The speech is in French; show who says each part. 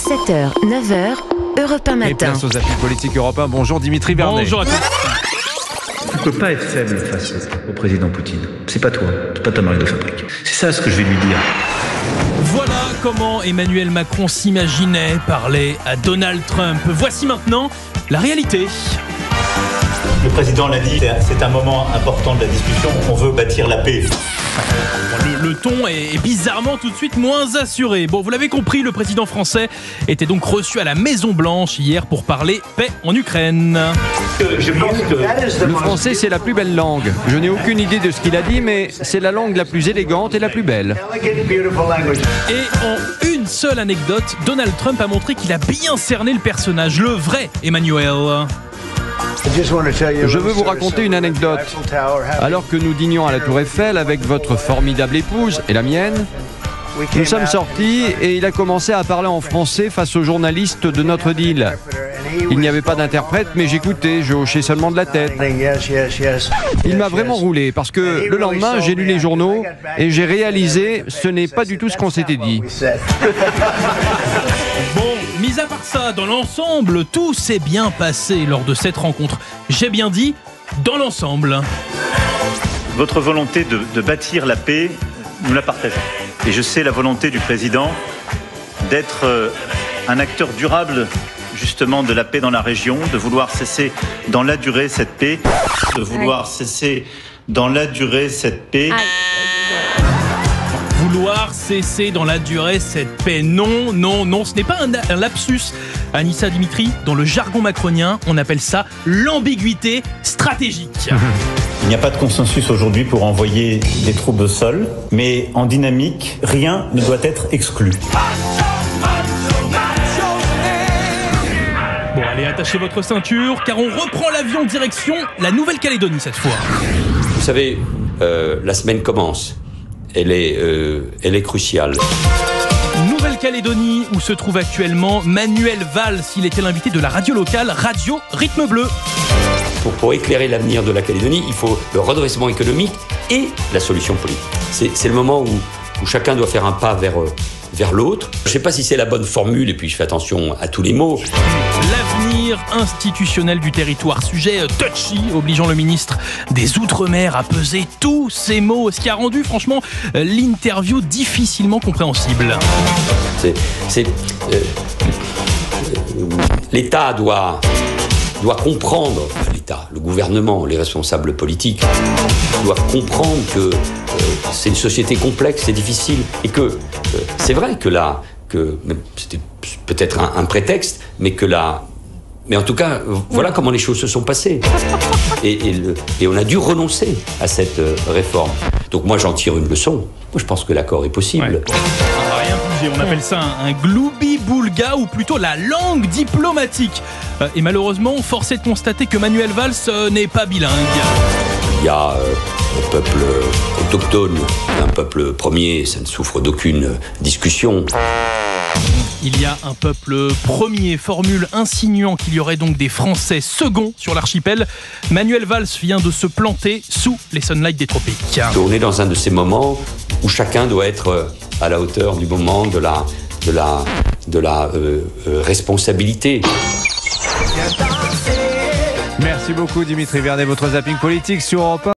Speaker 1: 7h, 9h, Europe 1
Speaker 2: Et
Speaker 1: matin.
Speaker 2: place aux appuis politiques européens. Bonjour Dimitri Vernet.
Speaker 3: Bonjour à tous.
Speaker 4: Tu peux pas être faible face au président Poutine. C'est pas toi, c'est pas ta marque de fabrique. C'est ça ce que je vais lui dire.
Speaker 3: Voilà comment Emmanuel Macron s'imaginait parler à Donald Trump. Voici maintenant la réalité.
Speaker 5: Le président l'a dit, c'est un moment important de la discussion. On veut bâtir la paix.
Speaker 3: Le ton est bizarrement tout de suite moins assuré. Bon, vous l'avez compris, le président français était donc reçu à la Maison-Blanche hier pour parler paix en Ukraine.
Speaker 5: Je pense que
Speaker 2: Le français, c'est la plus belle langue. Je n'ai aucune idée de ce qu'il a dit, mais c'est la langue la plus élégante et la plus belle.
Speaker 3: Et en une seule anecdote, Donald Trump a montré qu'il a bien cerné le personnage, le vrai Emmanuel.
Speaker 2: Je veux vous raconter une anecdote. Alors que nous dînions à la Tour Eiffel avec votre formidable épouse et la mienne, nous sommes sortis et il a commencé à parler en français face aux journalistes de notre deal. Il n'y avait pas d'interprète, mais j'écoutais, je hochais seulement de la tête. Il m'a vraiment roulé parce que le lendemain, j'ai lu les journaux et j'ai réalisé ce n'est pas du tout ce qu'on s'était dit.
Speaker 3: Bon, mis à part ça, dans l'ensemble, tout s'est bien passé lors de cette rencontre. J'ai bien dit, dans l'ensemble.
Speaker 5: votre volonté de bâtir la paix, nous la partageons. Et je sais la volonté du président d'être un acteur durable justement de la paix dans la région, de vouloir cesser dans la durée cette paix,
Speaker 3: Vouloir cesser dans la durée cette paix. Non, non, non, ce n'est pas un lapsus. Anissa Dimitri, dans le jargon macronien, on appelle ça l'ambiguïté stratégique.
Speaker 5: Il n'y a pas de consensus aujourd'hui pour envoyer des troupes au sol, mais en dynamique, rien ne doit être exclu.
Speaker 3: Bon, allez, attachez votre ceinture, car on reprend l'avion direction la Nouvelle-Calédonie cette fois.
Speaker 6: Vous savez, la semaine commence. Elle est cruciale.
Speaker 3: Nouvelle-Calédonie, où se trouve actuellement Manuel Valls. Il était l'invité de la radio locale Radio Rythme Bleu.
Speaker 6: Pour éclairer l'avenir de la Calédonie, il faut le redressement économique et la solution politique. C'est le moment où chacun doit faire un pas vers l'autre. Je ne sais pas si c'est la bonne formule, et puis je fais attention à tous les mots.
Speaker 3: L'avenir institutionnel du territoire, sujet touchy, obligeant le ministre des Outre-mer à peser tous ces mots, ce qui a rendu franchement l'interview difficilement compréhensible.
Speaker 6: L'État doit comprendre, l'État, le gouvernement, les responsables politiques doivent comprendre que c'est une société complexe, c'est difficile, et que c'est vrai que c'était peut-être un prétexte, mais en tout cas, voilà comment les choses se sont passées. Et on a dû renoncer à cette réforme. Donc moi, j'en tire une leçon. Moi, je pense que l'accord est possible.
Speaker 3: Ouais. Rien bougé, on appelle ça un gloubi-boulga, ou plutôt la langue diplomatique. Et malheureusement, force est de constater que Manuel Valls n'est pas bilingue.
Speaker 6: Il y a un peuple autochtone, un peuple premier, ça ne souffre d'aucune discussion.
Speaker 3: Il y a un peuple premier, formule insinuant qu'il y aurait donc des Français seconds sur l'archipel. Manuel Valls vient de se planter sous les sunlights des tropiques.
Speaker 6: On est dans un de ces moments où chacun doit être à la hauteur du moment de la responsabilité.
Speaker 2: Merci beaucoup Dimitri Vernet, votre zapping politique sur Europe 1.